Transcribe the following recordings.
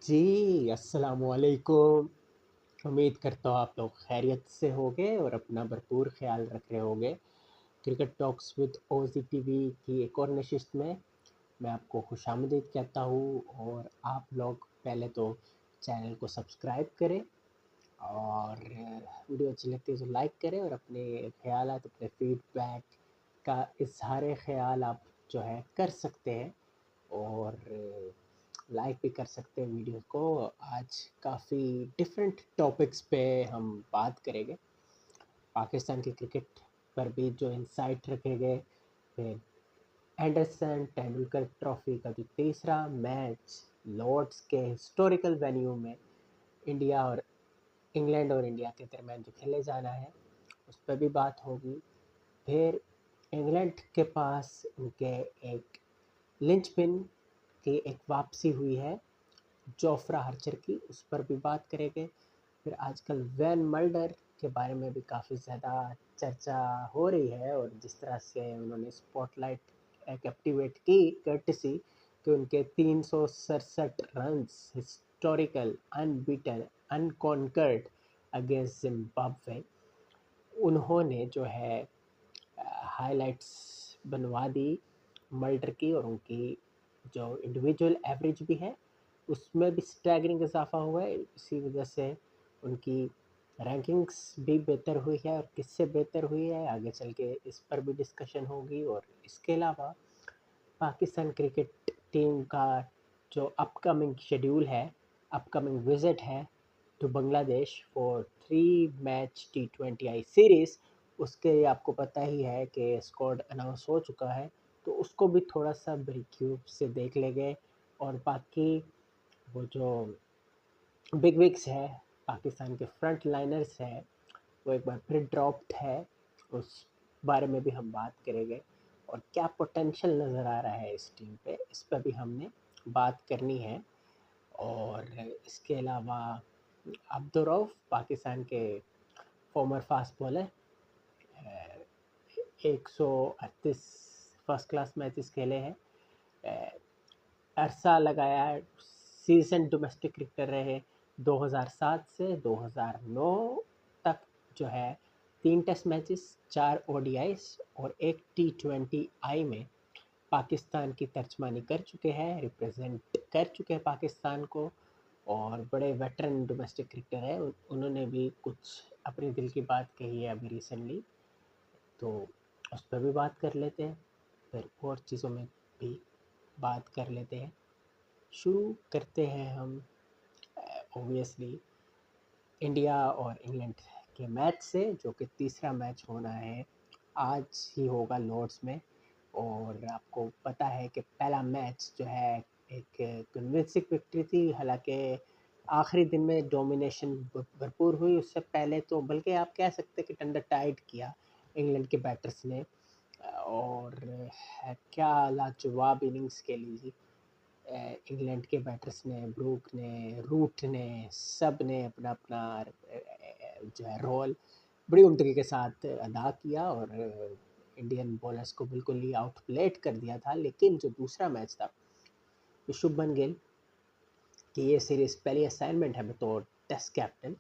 जी, अस्सलामुअलैकुम। उम्मीद करता हूँ आप लोग खैरियत से होंगे और अपना भरपूर ख़्याल रख रहे होंगे। क्रिकेट टॉक्स विद ओज़ी टीवी की एक और नशिस्त में मैं आपको खुशामदीद कहता हूँ और आप लोग पहले तो चैनल को सब्सक्राइब करें और वीडियो अच्छी लगती है तो लाइक करें और अपने ख़यालात, अपने फ़ीडबैक का इज़हार ख़याल आप जो है कर सकते हैं और लाइक भी कर सकते हैं वीडियो को। आज काफ़ी डिफरेंट टॉपिक्स पे हम बात करेंगे। पाकिस्तान की क्रिकेट पर भी जो इंसाइट रखे गए, फिर एंडरसन तेंदुलकर ट्रॉफी का जो तीसरा मैच लॉर्ड्स के हिस्टोरिकल वेन्यू में इंडिया और इंग्लैंड और इंडिया के दरमियान जो खेले जाना है उस पर भी बात होगी। फिर इंग्लैंड के पास उनके एक लिंचपिन की एक वापसी हुई है जोफ्रा आर्चर की, उस पर भी बात करेंगे। फिर आजकल वैन मल्डर के बारे में भी काफ़ी ज़्यादा चर्चा हो रही है और जिस तरह से उन्होंने स्पॉटलाइट कैप्टिवेट की कर्टसी कि उनके 367 runs historical unbeaten unconquered against Zimbabwe, उन्होंने जो है हाइलाइट्स बनवा दी मल्डर की और उनकी जो इंडिविजुअल एवरेज भी है उसमें भी स्टैगरिंग इजाफा हुआ है। इसी वजह से उनकी रैंकिंग्स भी बेहतर हुई है और किससे बेहतर हुई है आगे चल के इस पर भी डिस्कशन होगी। और इसके अलावा पाकिस्तान क्रिकेट टीम का जो अपकमिंग शेड्यूल है, अपकमिंग विज़िट है to Bangladesh for 3 match T20I series, उसके लिए आपको पता ही है कि स्क्वाड अनाउंस हो चुका है, तो उसको भी थोड़ा सा बारीकियों से देख लेंगे। और बाकी वो जो बिग विग्स है, पाकिस्तान के फ्रंट लाइनर्स हैं, वो एक बार फिर ड्रॉप्ड है, उस बारे में भी हम बात करेंगे। और क्या पोटेंशियल नज़र आ रहा है इस टीम पे, इस पर भी हमने बात करनी है। और इसके अलावा अब्दुरऊफ पाकिस्तान के farmer fast bowler, 138 first class matches खेले हैं, अरसा लगाया है, सीजन डोमेस्टिक क्रिकेटर रहे 2007 से 2009 तक, जो है 3 टेस्ट मैचेस, 4 ODIs और 1 T20I में पाकिस्तान की तर्जमानी कर चुके हैं, रिप्रेजेंट कर चुके हैं पाकिस्तान को और बड़े वेटरन डोमेस्टिक क्रिकेटर है। उन्होंने भी कुछ अपने दिल की बात कही है अभी रिसेंटली, तो उस पर भी बात कर लेते हैं। फिर और चीज़ों में भी बात कर लेते हैं। शुरू करते हैं हम ओबियसली इंडिया और इंग्लैंड के मैच से, जो कि तीसरा मैच होना है, आज ही होगा लॉर्ड्स में। और आपको पता है कि पहला मैच जो है एक कन्विंसिंग विक्ट्री थी, हालांकि आखिरी दिन में डोमिनेशन भरपूर हुई। उससे पहले तो बल्कि आप कह सकते हैं कि टंडर टाइट किया इंग्लैंड के बैटर्स ने और क्या लाजवाब इनिंग्स खेली थी इंग्लैंड के बैटर्स ने, ब्रूक ने, रूट ने, सब ने अपना अपना जो है रोल बड़ी उम्दगी के साथ अदा किया और इंडियन बॉलर्स को बिल्कुल ही आउट प्लेट कर दिया था। लेकिन जो दूसरा मैच था, तो शुभमन गिल की ये सीरीज़ पहली असाइनमेंट है बतौर टेस्ट कैप्टन,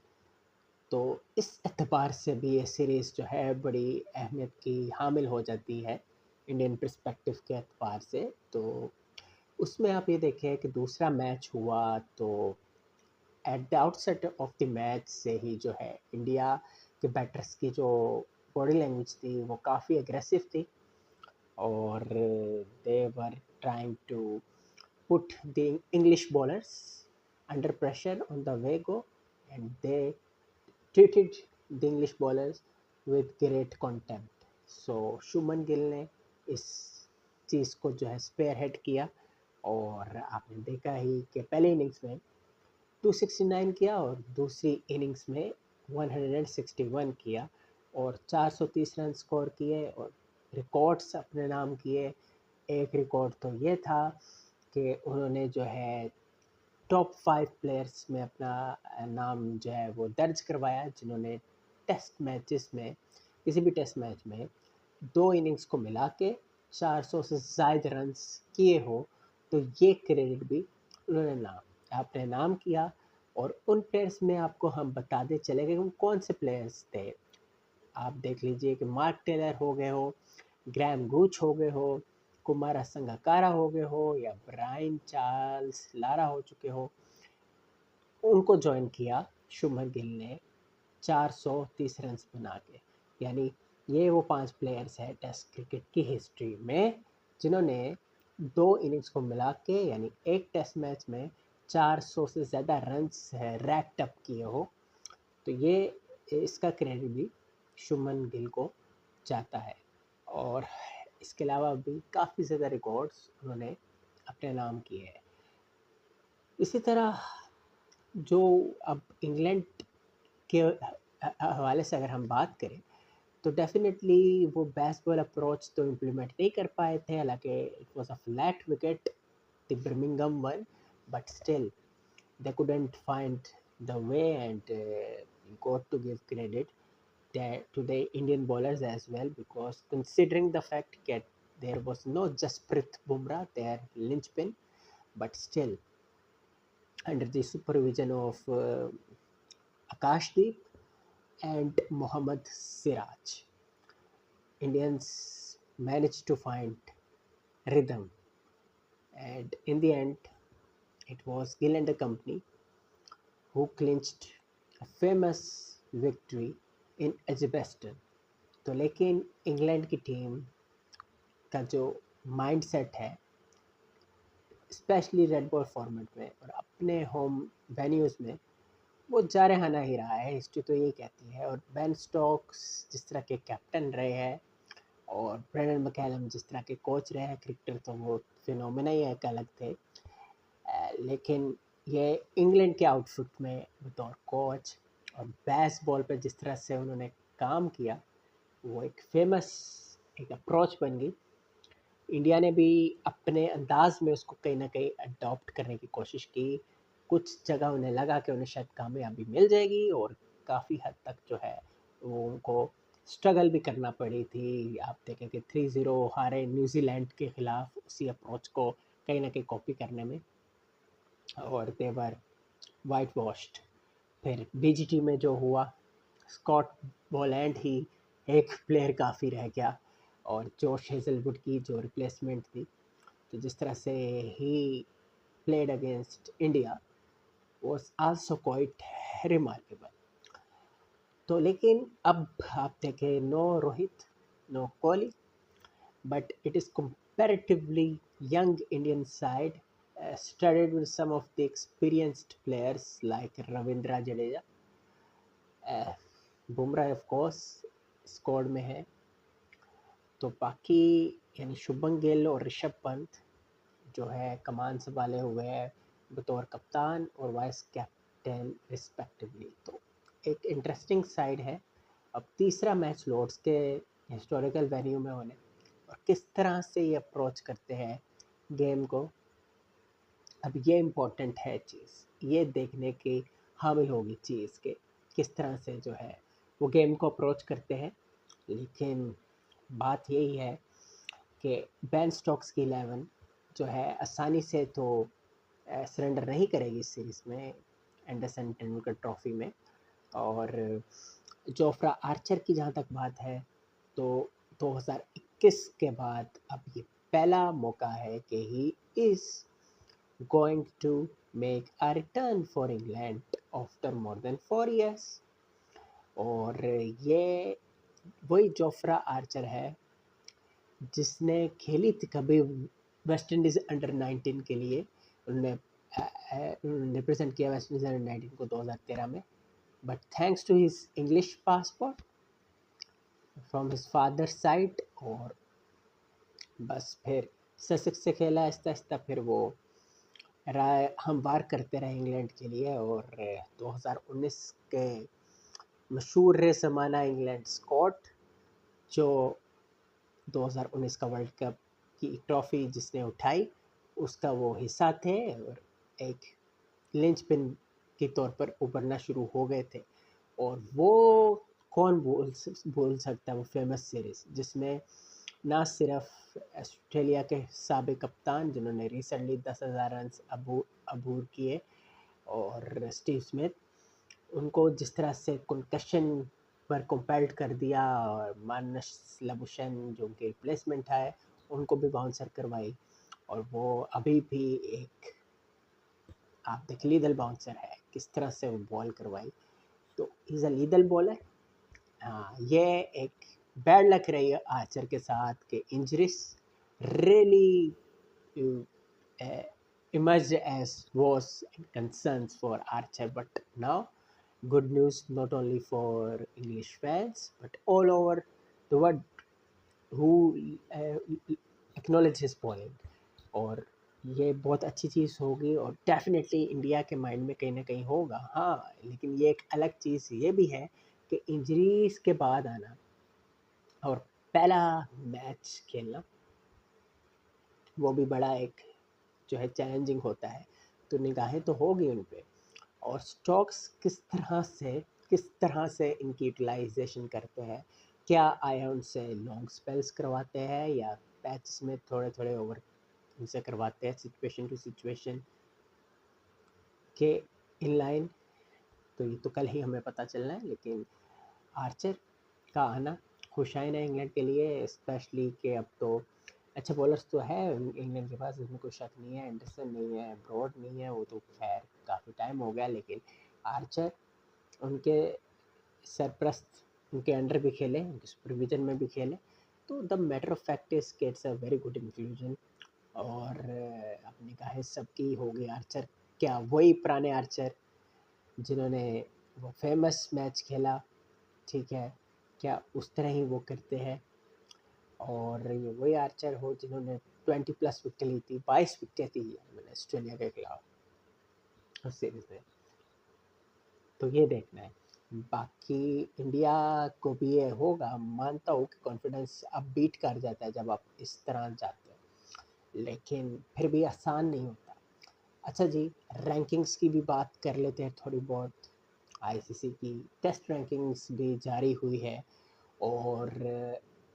तो इस एतबार से भी ये सीरीज़ जो है बड़ी अहमियत की हामिल हो जाती है इंडियन पर्सपेक्टिव के एतबार से। तो उसमें आप ये देखें कि दूसरा मैच हुआ तो at the outset of the match से ही जो है इंडिया के बैटर्स की जो बॉडी लैंग्वेज थी वो काफ़ी एग्रेसिव थी और they were trying to put the English bowlers under pressure on the way go and they treated the English bowlers with great contempt. So Shubman Gill ने इस चीज़ को जो है स्पेयर हेड किया और आपने देखा ही कि पहले इनिंग्स में 269 किया और दूसरी इनिंग्स में 161 किया और 430 रन स्कोर किए और रिकॉर्ड्स अपने नाम किए। एक रिकॉर्ड तो ये था कि उन्होंने जो है टॉप 5 प्लेयर्स में अपना नाम जो है वो दर्ज करवाया जिन्होंने टेस्ट मैचेस में, किसी भी टेस्ट मैच में 2 इनिंग्स को मिला के 400 से ज़ायद रन्स किए हो, तो ये क्रेडिट भी उन्होंने नाम आपने नाम किया, और उन प्लेयर्स में आपको हम बताते चले गए वो कौन से प्लेयर्स थे। आप देख लीजिए कि मार्क टेलर हो गए हो, ग्रैम गूच हो गए हो, कुमारा संगकारा हो गए हो, या ब्रायन चार्ल्स लारा हो चुके हो, उनको ज्वाइन किया शुभमन गिल ने 430 रन बना के। यानी ये वो 5 प्लेयर्स हैं टेस्ट क्रिकेट की हिस्ट्री में जिन्होंने 2 इनिंग्स को मिला के यानी एक टेस्ट मैच में 400 से ज़्यादा रन्स रैक्ड अप किए हो। तो ये इसका क्रेडिट भी शुभमन गिल को जाता है। और इसके अलावा भी काफ़ी ज़्यादा रिकॉर्ड्स उन्होंने अपने नाम किए हैं। इसी तरह जो अब इंग्लैंड के हवाले से अगर हम बात करें तो डेफिनेटली वो बेसबॉल अप्रोच तो इम्प्लीमेंट नहीं कर पाए थे, हालांकि it was a flat wicket the Birmingham one, but still they couldn't find the way, and got to give credit to the Indian bowlers as well, because considering the fact that there was no Jasprit Bumrah, their linchpin, but still under the supervision of Akashdeep and Mohammad Siraj, Indians managed to find rhythm, and in the end, it was Gill and the company who clinched a famous victory in Edgbaston. तो लेकिन England की team का जो mindset है, specially red ball format में और अपने home venues में, वो जारहाना ही रहा है, हिस्ट्री तो यही कहती है। और बेन स्टोक्स जिस तरह के कैप्टन रहे हैं और ब्रेंडन मैकलम जिस तरह के कोच रहे हैं, क्रिकेटर तो वो फिनोमेना ही एक अलग थे। लेकिन ये इंग्लैंड के आउटफिट में बतौर कोच और बेसबॉल पर जिस तरह से उन्होंने काम किया, वो एक फेमस एक अप्रोच बन गई। इंडिया ने भी अपने अंदाज में उसको कहीं ना कहीं अडॉप्ट करने की कोशिश की। कुछ जगह उन्हें लगा कि उन्हें शायद कामयाबी मिल जाएगी, और काफ़ी हद तक जो है वो उनको स्ट्रगल भी करना पड़ी थी। आप देखें कि 3-0 हारे न्यूजीलैंड के ख़िलाफ़ उसी अप्रोच को कहीं ना कहीं कॉपी करने में, और देवर वाइट वॉश्ड। फिर बीजीटी में जो हुआ, स्कॉट बोलैंड ही एक प्लेयर काफ़ी रह गया, और जॉश हेजलवुड की जो रिप्लेसमेंट थी, तो जिस तरह से he played against India was also quite remarkable. तो लेकिन अब आप देखें, no Rohit, no Kohli, but it is comparatively young Indian side, studded with some of the experienced players like Ravindra Jadeja, Bumrah of course squad में है। तो बाकी यानी शुभमन गिल और ऋषभ पंत जो है कमान संभाले हुए हैं बतौर कप्तान और वाइस कैप्टन रिस्पेक्टिवली। तो एक इंटरेस्टिंग साइड है। अब तीसरा मैच लॉर्ड्स के हिस्टोरिकल वेन्यू में होने, और किस तरह से ये अप्रोच करते हैं गेम को, अब ये इम्पोर्टेंट है चीज़, ये देखने की हामिल होगी चीज़ के किस तरह से जो है वो गेम को अप्रोच करते हैं। लेकिन बात यही है कि बेन स्टोक्स की 11 जो है आसानी से तो सरेंडर नहीं करेगी इस सीरीज़ में एंडरसन तेंदुलकर ट्रॉफी में। और जोफ्रा आर्चर की जहाँ तक बात है, तो 2021 के बाद अब ये पहला मौका है कि he is going to make a return for England after more than 4 years। और ये वही जोफ्रा आर्चर है जिसने खेली थी कभी वेस्ट इंडीज़ अंडर 19 के लिए। उन्होंने रिप्रेजेंट किया वेस्ट इंडीज़ अंडर 19 को 2013 में, but thanks to his English passport from his father side, और बस फिर ससेक्स से खेला आहिस्ता आहिस्ता, फिर वो राय हमवार करते रहे इंग्लैंड के लिए। और 2019 के मशहूर रे समाना इंग्लैंड स्क्वाड जो 2019 का वर्ल्ड कप की ट्रॉफी जिसने उठाई उसका वो हिस्सा थे, और एक लिंचपिन के तौर पर उभरना शुरू हो गए थे। और वो कौन भूल सकता है वो फेमस सीरीज़ जिसमें ना सिर्फ ऑस्ट्रेलिया के साबिक कप्तान जिन्होंने रिसेंटली 10,000 रन अबूर किए, और स्टीव स्मिथ, उनको जिस तरह से कंकशन पर कंपेल्ड कर दिया, और मानस लबुशन जो उनके रिप्लेसमेंट है उनको भी बाउंसर करवाई, और वो अभी भी एक आप देख लीदल बाउंसर है, किस तरह से वो बॉल करवाई। तो इज़ अ लीदल बॉलर। हाँ, ये एक बैड लक रही है आर्चर के साथ कि injuries really emerged as woes and concerns for Archer, but now good news not only for English fans but all over the world who acknowledge his bowling। और ये बहुत अच्छी चीज़ होगी, और डेफिनेटली इंडिया के माइंड में कहीं ना कहीं होगा। हाँ, लेकिन ये एक अलग चीज़ ये भी है कि इंजरीज के बाद आना और पहला मैच खेलना, वो भी बड़ा एक जो है चैलेंजिंग होता है। तो निगाहें तो होगी उन पे, और स्टोक्स किस तरह से इनकी यूटिलाइजेशन करते हैं। क्या आया उनसे लॉन्ग स्पेल्स करवाते हैं, या पैचेस में थोड़े थोड़े ओवर उनसे करवाते हैं सिचुएशन टू सिचुएशन के इन लाइन। तो ये तो कल ही हमें पता चलना है। लेकिन आर्चर का आना खुशाइन है इंग्लैंड के लिए, स्पेशली कि अब तो अच्छे बॉलर्स तो है इंग्लैंड के पास, इसमें कोई शक नहीं है। एंडरसन नहीं है, ब्रॉड नहीं है, वो तो खैर काफ़ी टाइम हो गया। लेकिन आर्चर उनके सरप्रस्त, उनके अंडर भी खेले, उनके सुपरविजन में भी खेले। तो the matter of fact is कि it's a very good inclusion. और अब निगाहें सबकी होगी आर्चर, क्या वही पुराने आर्चर जिन्होंने वो फेमस मैच खेला, ठीक है, क्या उस तरह ही वो करते हैं, और ये वही आर्चर हो जिन्होंने 20+ विकेट ली थी, 22 विकेट थी मैंने ऑस्ट्रेलिया के खिलाफ उस सीरीज में। तो ये देखना है। बाकी इंडिया को भी ये होगा, मानता हूँ कि कॉन्फिडेंस अब बीट कर जाता है जब आप इस तरह जाते हो, लेकिन फिर भी आसान नहीं होता। अच्छा जी, रैंकिंग्स की भी बात कर लेते हैं थोड़ी बहुत। आईसीसी की टेस्ट रैंकिंग्स भी जारी हुई है, और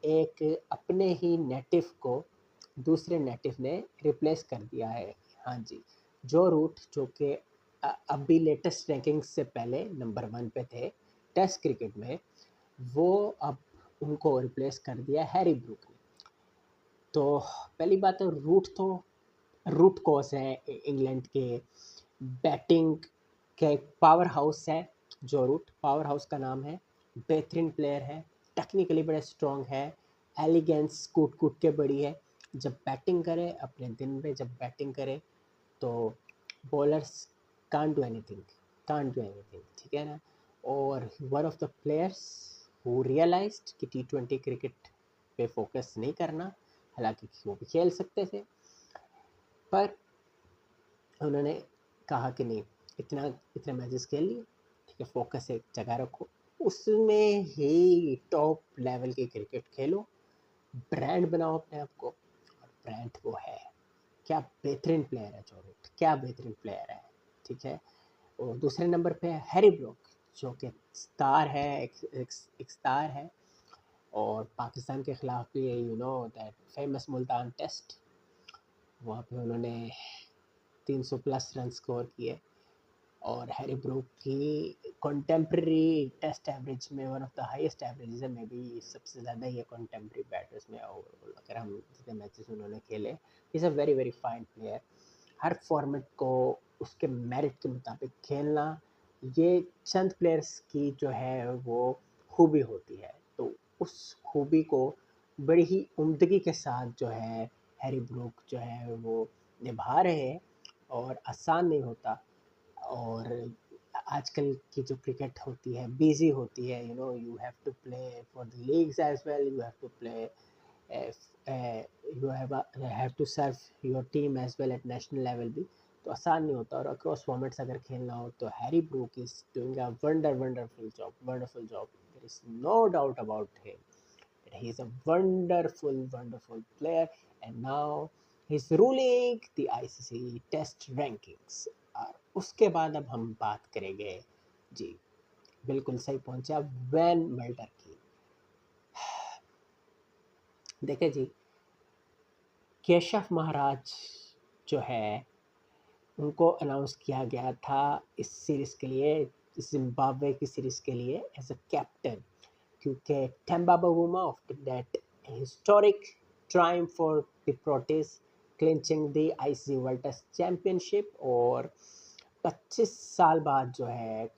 एक अपने ही नेटिव को दूसरे नेटिव ने रिप्लेस कर दिया है। हाँ जी, जो रूट जो कि अभी लेटेस्ट रैंकिंग्स से पहले नंबर 1 पे थे टेस्ट क्रिकेट में, वो अब उनको रिप्लेस कर दिया हैरी ब्रूक ने। तो पहली बात है, रूट कॉज है इंग्लैंड के बैटिंग का एक पावर हाउस है। जो रूट पावर हाउस का नाम है, बेहतरीन प्लेयर है, टेक्निकली बड़े स्ट्रॉन्ग है, एलिगेंस कूट कूट के बड़ी है। जब बैटिंग करे अपने दिन में, जब बैटिंग करे तो बॉलर्स कांट डू एनीथिंग, ठीक है ना। और one of the players who realised कि T20 क्रिकेट पे फोकस नहीं करना, हालांकि वो भी खेल सकते थे, पर उन्होंने कहा कि नहीं, इतने मैचेस खेल लिए, ठीक है, फोकस एक जगह रखो, उसमें ही टॉप लेवल की क्रिकेट खेलो, ब्रांड बनाओ अपने आप को। और ब्रांड वो है, क्या बेहतरीन प्लेयर है जो रूट, क्या बेहतरीन प्लेयर है, ठीक है। और दूसरे नंबर पे है हैरी ब्रूक, जो कि स्टार है, एक स्टार है। और पाकिस्तान के ख़िलाफ़ भी you know that famous Multan test, वहाँ पे उन्होंने 300+ रन स्कोर किए। और हैरी ब्रूक की कंटेम्प्रेरी टेस्ट एवरेज में one of the highest average है, मे बी सबसे ज़्यादा ही है कंटेम्प्रेरी बैटर्स में। और अगर हम जितने मैचेस उन्होंने खेले, is a very very fine player. Her format को उसके मेरिट के मुताबिक खेलना, ये चंद प्लेयर्स की जो है वो खूबी होती है। तो उस खूबी को बड़ी ही उम्दगी के साथ जो है हैरी ब्रूक जो है वो निभा रहे हैं, और आसान नहीं होता। और आजकल की जो क्रिकेट होती है बिजी होती है, you know you have to play for the leagues as well, you have to play you have to serve your team as well at national level भी। तो आसान नहीं होता, और अक्रॉस फॉर्मेट्स अगर खेलना हो तो Harry Brook is doing a wonderful job, there is no doubt about him. He is a wonderful player, and now he's ruling the ICC Test rankings। और उसके बाद अब हम बात करेंगे जी, बिल्कुल सही पहुंचा, वैन मल्टर की। देखे जी, केशव महाराज जो है उनको अनाउंस किया गया था इस सीरीज़ के लिए, जिम्बाब्वे की सीरीज़ के लिए एज अ कैप्टन, क्योंकि Temba Bavuma after that historic triumph for the Proteas clinching the ICC World Test Championship, और 25 साल बाद जो है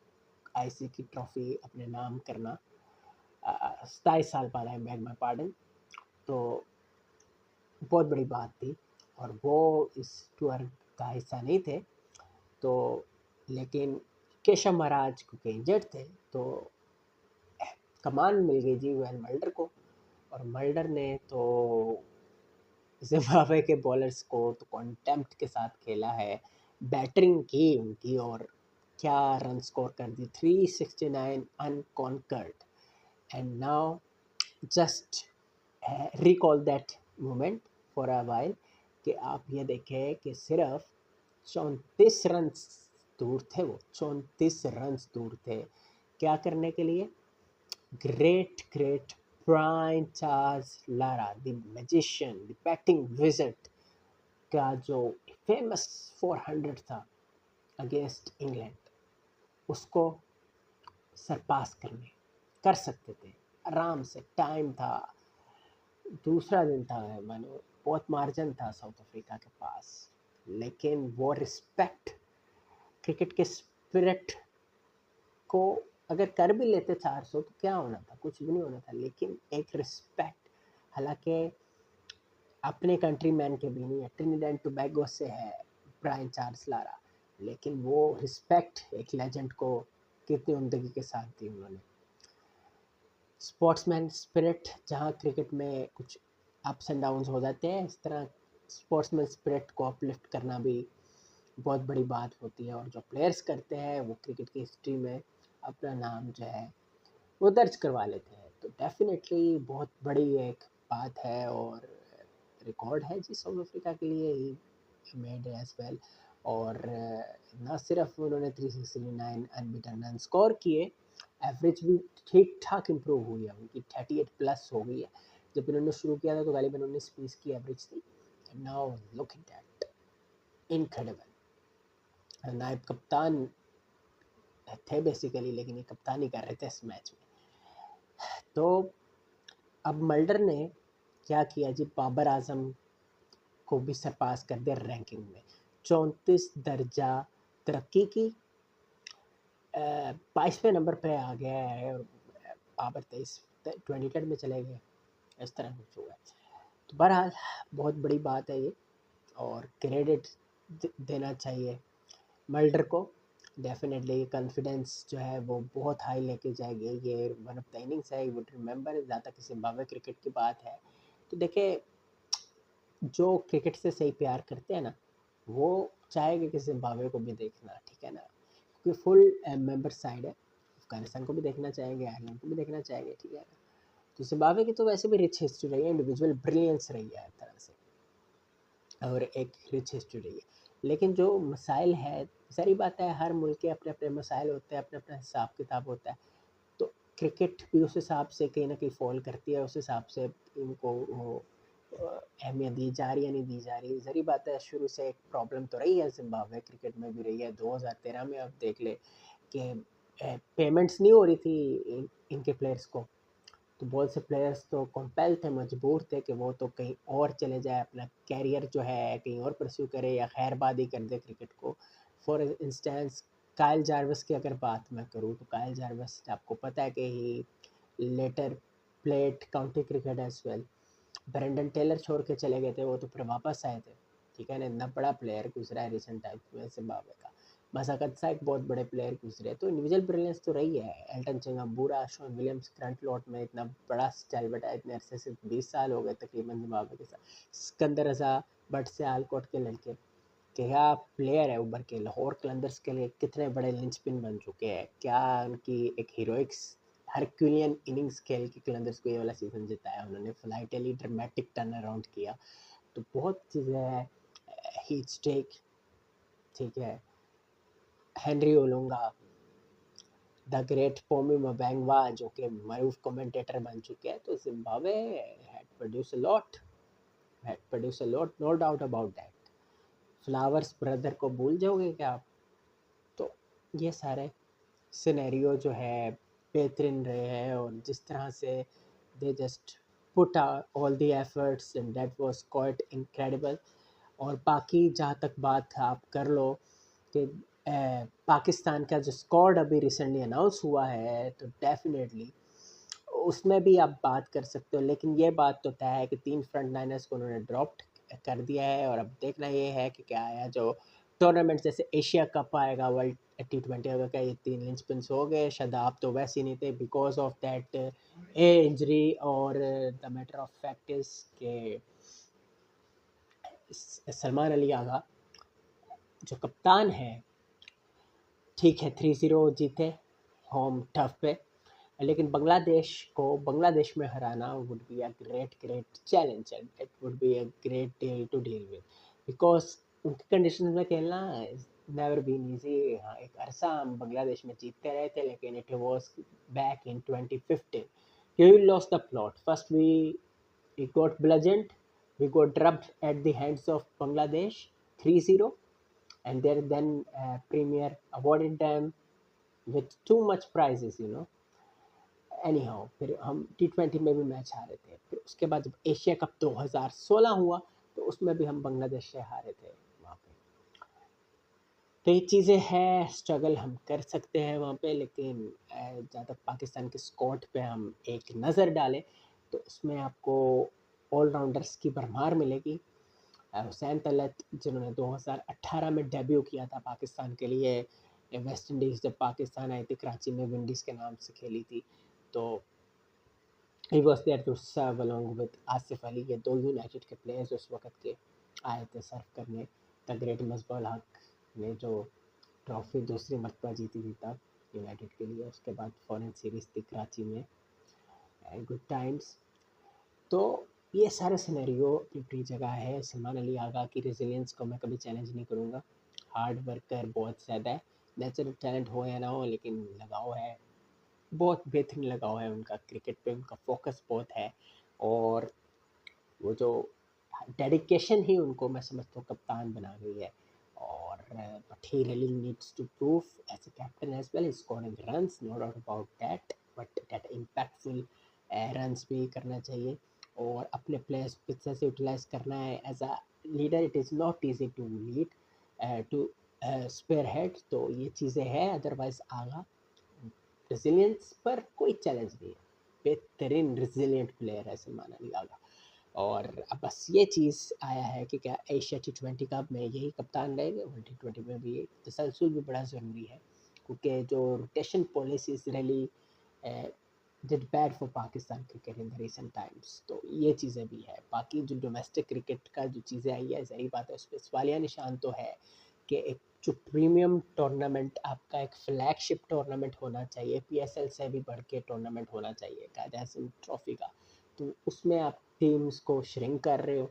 आईसीसी की ट्रॉफी अपने नाम करना, 27 साल बाद, आई बैग माई पार्डन, तो बहुत बड़ी बात थी। और वो इस टूर का हिस्सा नहीं थे, तो लेकिन केशव महाराज क्योंकि इंजर्ड थे, तो कमान मिल गई जी वेल मल्डर को, और मल्डर ने तो जिम्बाब्वे के बॉलर्स को तो कॉन्टेम्प्ट के साथ खेला है, बैटिंग की उनकी, और क्या रन स्कोर कर दी, 369 unconquered. And now just recall that moment for a while, कि आप ये देखें कि सिर्फ 34 रन दूर थे, वो 34 रन दूर थे क्या करने के लिए, great great Brian Charles Lara, the magician, the batting wizard का जो फेमस 400 था अगेंस्ट इंग्लैंड, उसको सरपास कर सकते थे आराम से। टाइम था, दूसरा दिन था, मानो बहुत मार्जिन था साउथ अफ्रीका के पास, लेकिन वो रिस्पेक्ट, क्रिकेट के स्पिरिट को अगर कर भी लेते 400 तो क्या होना था, कुछ भी नहीं होना था, लेकिन एक रिस्पेक्ट, हालांकि अपने कंट्री मैन के भी नहीं है, ट्रिनिडेड टोबैगो से है ब्रायन चार्ल्स लारा, लेकिन वो रिस्पेक्ट एक लेजेंड को कितनी उम्दगी के साथ दी उन्होंने। स्पोर्ट्समैन स्पिरिट, जहाँ क्रिकेट में कुछ अप्स एंड डाउन्स हो जाते हैं, इस तरह स्पोर्ट्समैन स्पिरिट को अपलिफ्ट करना भी बहुत बड़ी बात होती है, और जो प्लेयर्स करते हैं वो क्रिकेट की हिस्ट्री में अपना नाम जो है वो दर्ज करवा लेते हैं। तो डेफिनेटली बहुत बड़ी एक बात है, और रिकॉर्ड है जी साउथ अफ्रीका के लिए ही मेड एज वेल। और ना सिर्फ उन्होंने 369 अनबीटन रन स्कोर किए, एवरेज भी ठीक ठाक इम्प्रूव हुई है उनकी, 38 प्लस हो गई है। जब इन्होंने शुरू किया था तो गालिबन 19-20 की एवरेज थी, now look at that, incredible. नायब कप्तान थे बेसिकली, लेकिन ये कप्तानी कर रहे थे इस मैच में। तो अब मल्डर ने क्या किया जी, बाबर आजम को भी सरपास कर दिया रैंकिंग में, 34 दर्जा तरक्की की, 22वें नंबर पे आ गया है, और बाबर 23 में चले गए, इस तरह कुछ हुआ है। तो बहरहाल बहुत बड़ी बात है ये, और क्रेडिट देना चाहिए मल्डर को। डेफिनेटली कॉन्फिडेंस जो है वो बहुत हाई लेके जाएगी, ये वन ऑफ द इनिंग्स है, वुड रिमेंबर, जहाँ तक जिम्बाब्वे क्रिकेट की बात है। तो देखिए, जो क्रिकेट से सही प्यार करते हैं ना, वो चाहेंगे कि जिम्बाब्वे को भी देखना, ठीक है ना, क्योंकि फुल मेंबर साइड है, अफगानिस्तान को भी देखना चाहेंगे, आयरलैंड को भी देखना चाहेंगे, ठीक है ना। तो जिम्बाब्वे की तो वैसे भी रिच हिस्ट्री रही है, इंडिविजुअल ब्रिलियंस रही है हर तरह से, और एक रिच हिस्ट्री रही है। लेकिन जो मसाइल है, सारी बात है, हर मुल्क के अपने अपने मसाइल होते हैं, अपना अपना हिसाब किताब होता है। तो क्रिकेट भी उस हिसाब से कहीं ना कहीं फॉल करती है, उस हिसाब से इनको वो अहमियत दी जा रही है, नहीं दी जा रही। ज़री बात है, शुरू से एक प्रॉब्लम तो रही है, जिम्बाब्वे क्रिकेट में भी रही है। 2013 में आप देख ले कि पेमेंट्स नहीं हो रही थी इनके प्लेयर्स को, तो बहुत से प्लेयर्स तो कंपेल थे, मजबूर थे कि वो तो कहीं और चले जाए, अपना कैरियर जो है कहीं और परस्यू करे, या खैरबादी कर दे क्रिकेट को। फॉर इंस्टेंस काइल जार्विस की अगर बात मैं करूँ, तो काइल जार्विस आपको पता है कि he later played county cricket as well. Brendan Taylor छोड़ के चले गए थे, वो तो फिर वापस आए थे, ठीक है ना, इतना बड़ा प्लेयर गुजरा है रिसेंट टाइम्स में जिम्बाब्वे का। मसाकत सा एक बहुत बड़े प्लेयर गुजरे, तो इंडिविजुअल ब्रिलियंस तो रही है। एल्टन चंगाबूरा, शॉन विलियम्स, ग्रंट लॉट में इतना बड़ा स्टाइल बटा, इतने अरसे से 20 साल हो गए तकरीबन जिम्बाब्वे के साथ। सिकंदर रजा बट से आलकोट के लड़के, क्या प्लेयर है उभर के, लाहौर कलंदर्स के लिए कितने बड़े लिंचपिन बन चुके हैं, क्या उनकी एक हीरोइक्स हरक्यूलियन इनिंग्स खेल के कलंदर्स को ये वाला सीजन जिताया उन्होंने, फ्लाइटली ड्रामेटिक टर्न अराउंड किया। तो बहुत चीज़ें हैं, हीट स्टेक, ठीक है, Henry Olonga, the great Pommie Mbangwa जो कि मरूफ कमेंटेटर बन चुके हैं। तो Zimbabwe had produce a lot, no doubt about that. Flowers brother को भूल जाओगे क्या आप? तो ये सारे सिनेरियो जो है बेहतरीन रहे हैं, और जिस तरह से they just put all the efforts and that was quite incredible. और बाकी जहाँ तक बात आप कर लो कि पाकिस्तान का जो स्क्वाड अभी रिसेंटली अनाउंस हुआ है, तो डेफिनेटली उसमें भी आप बात कर सकते हो, लेकिन ये बात तो तय है कि 3 फ्रंट लाइनर्स को उन्होंने ड्रॉप कर दिया है। और अब देखना ये है कि क्या आया, जो टूर्नामेंट जैसे एशिया कप आएगा, वर्ल्ड T20 होगा, क्या ये 3 लिंचपिन्स हो गए? शादाब तो वैसे ही नहीं थे because of that a injury. और the matter of fact is के सलमान अली आगा जो कप्तान है, ठीक है 3-0 जीते होम टफ पे, लेकिन बांग्लादेश में हराना would be a great challenge and it would be a great deal to deal with, because उनके कंडीशन में खेलना नेवर बीन ईजी। हाँ, एक अरसा हम बांग्लादेश में जीतते रहे थे, लेकिन it was back in 2015 we lost the plot. First we got bludgeoned, we got drubbed at the hands of Bangladesh 3-0, and then Premier awarded them with too much prizes, you know. Any how, फिर हम T20 में भी match हारे थे। फिर उसके बाद जब एशिया कप 2016 हुआ, तो उसमें भी हम बांग्लादेश से हारे थे वहाँ पे। तो ये चीज़ें हैं, स्ट्रगल हम कर सकते हैं वहाँ पे, लेकिन जहाँ तक पाकिस्तान के स्क्वाड पे हम एक नज़र डालें, तो उसमें आपको ऑलराउंडर्स की भरमार मिलेगी। हुसैन तलत, जिन्होंने 2018 में डेब्यू किया था पाकिस्तान के लिए, वेस्ट इंडीज़ जब पाकिस्तान आई थी, कराची में विंडीज़ के नाम से खेली थी, तो he was there to serve along with Asif Ali. ये 2 यूनाइटेड के प्लेयर्स उस वक्त के आए थे सर्व करने। द ग्रेट मसबा हक ने जो ट्रॉफी दूसरी मरतबा जीती थी तब यूनाइटेड के लिए, उसके बाद फॉरेन सीरीज़ थी कराची में, गुड टाइम्स। तो ये सारे सिनेरियो अपनी अपनी जगह है। सलमान अली आगा की रेजिलियंस को मैं कभी चैलेंज नहीं करूँगा। हार्ड वर्कर बहुत ज़्यादा है, नेचुरल टैलेंट हो या ना हो, लेकिन लगाव है, बहुत बेहतरीन लगाव है उनका क्रिकेट पे, उनका फोकस बहुत है। और वो जो डेडिकेशन ही उनको मैं समझता हूँ कप्तान बना गई है। और but he really needs to prove as a captain as well, scoring runs, no doubt about that, but that impactful runs भी करना चाहिए, और अपने प्लेयर्स को किस तरह से यूटिलाइज करना है as a leader. It is not easy to lead to spearhead, तो ये चीज़ें हैं। अदरवाइज आगा रेजिलियंस पर कोई चैलेंज नहीं है, बेहतरीन रेजिलियंट प्लेयर है सलमान अली आगा। और अब बस ये चीज़ आया है कि क्या एशिया T20 का में यही कप्तान रहेगा, वर्ल्ड T20 में भी तसलसल भी बड़ा ज़रूरी है, क्योंकि जो rotation policies rally did bad for Pakistan cricket in the recent times. तो ये चीज़ें भी है। बाकी जो डोमेस्टिक क्रिकेट का जो चीज़ें आई है, सही बात है, उस पर सवालिया निशान तो है कि एक जो प्रीमियम टूर्नामेंट आपका एक फ्लैगशिप टूर्नामेंट होना चाहिए, PSL से भी बढ़ के टूर्नामेंट होना चाहिए कायद आज़म ट्रॉफी का, तो उसमें आप टीम्स को श्रिंक कर रहे हो।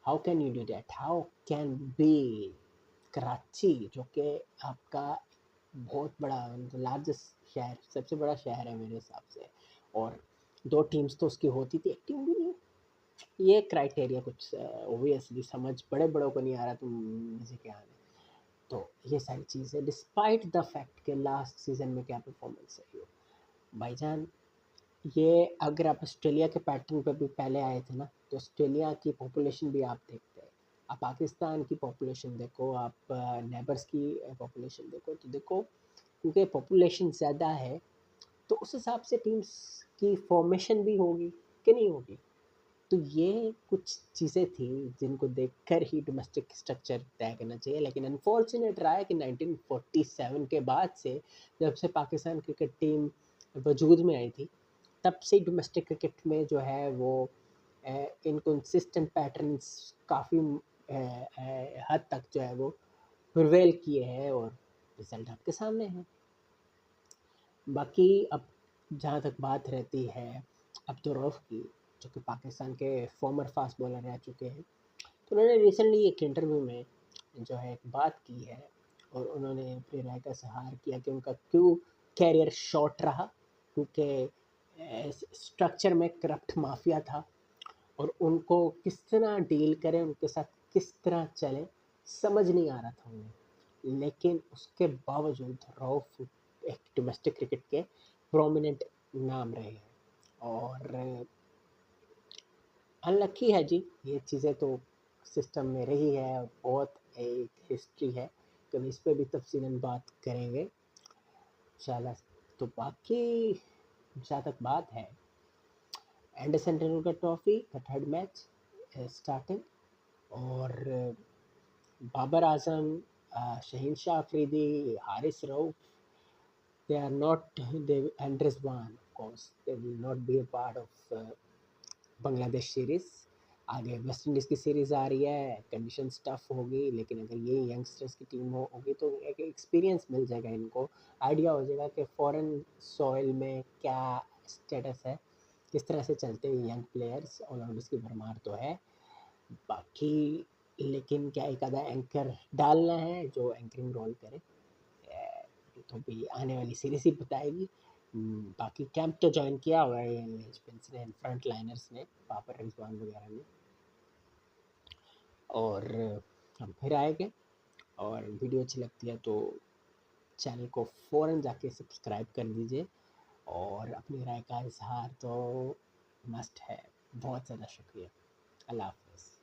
How can you do that? How can be Karachi, जो कि आपका बहुत बड़ा लार्जेस्ट शहर, सबसे बड़ा शहर है मेरे हिसाब से, और 2 टीम्स तो उसकी होती थी, एक टीम भी नहीं। ये क्राइटेरिया कुछ ओबियसली समझ बड़े बड़ों को नहीं आ रहा, तुम मुझे क्या आने। तो ये सारी चीज़ें डिस्पाइट द फैक्ट के लास्ट सीज़न में क्या परफॉर्मेंस रही हो भाईजान। ये अगर आप ऑस्ट्रेलिया के पैटर्न पर भी पहले आए थे ना, तो ऑस्ट्रेलिया की पॉपुलेशन भी आप देखते हैं, आप पाकिस्तान की पॉपुलेशन देखो, आप नेबर्स की पॉपुलेशन देखो, तो देखो क्योंकि पॉपुलेशन ज़्यादा है, तो उस हिसाब से टीम्स की फॉर्मेशन भी होगी कि नहीं होगी। तो ये कुछ चीज़ें थी जिनको देखकर ही डोमेस्टिक स्ट्रक्चर तय करना चाहिए। लेकिन अनफॉर्चुनेट रहा है कि 1947 के बाद से, जब से पाकिस्तान क्रिकेट टीम वजूद में आई थी, तब से डोमेस्टिक क्रिकेट में जो है वो इनकंसिस्टेंट पैटर्न्स काफ़ी हद तक जो है वो प्रिवेल किए हैं, और रिजल्ट आपके सामने है। बाकी अब जहाँ तक बात रहती है अब्दुल रऊफ़ की, जो कि पाकिस्तान के फॉर्मर फास्ट बॉलर रह चुके हैं, तो उन्होंने रिसेंटली एक इंटरव्यू में जो है एक बात की है, और उन्होंने अपनी राय का इज़हार किया कि उनका क्यों कैरियर शॉर्ट रहा, क्योंकि स्ट्रक्चर में करप्ट माफिया था, और उनको किस तरह डील करें, उनके साथ किस तरह चलें, समझ नहीं आ रहा था उन्हें, लेकिन उसके बावजूद रऊफ एक डोमेस्टिक क्रिकेट के प्रोमिनेंट नाम रहे हैं। और अनलकी है जी, ये चीज़ें तो सिस्टम में रही है, बहुत एक हिस्ट्री है, कभी इस पे भी तफसीलन बात करेंगे इंशाल्लाह। तो बाकी जहाँ तक बात है, एंडरसन टेंडुलकर ट्रॉफी का थर्ड मैच स्टार्टिंग, और Babar Azam, Shaheen Shah Afridi, Haris Rauf, they are not, they and Rizwan of course they will not be a part of Bangladesh series. आगे वेस्ट इंडीज़ की सीरीज़ आ रही है, कंडीशन टफ होगी, लेकिन अगर ये यंगस्टर्स की टीम होगी तो एक एक्सपीरियंस मिल जाएगा इनको, आइडिया हो जाएगा कि फॉरेन सॉइल में क्या स्टेटस है, किस तरह से चलते हैं यंग प्लेयर्स। ऑलराउंडर्स की भरमार तो है, बाकी लेकिन क्या एक आधा एंकर डालना है जो एंकरिंग रोल करे, तो भी आने वाली सीरीज ही बताएगी। बाकी कैंप तो ज्वाइन किया हुआ है ने, फ्रंट लाइनर्स ने, बाबर रिजवान वगैरह ने। और हम फिर आएंगे, और वीडियो अच्छी लगती है तो चैनल को फ़ौरन जाके सब्सक्राइब कर दीजिए, और अपनी राय का इजहार तो मस्ट है। बहुत ज़्यादा शुक्रिया। अल्लाह हाफ़िज़।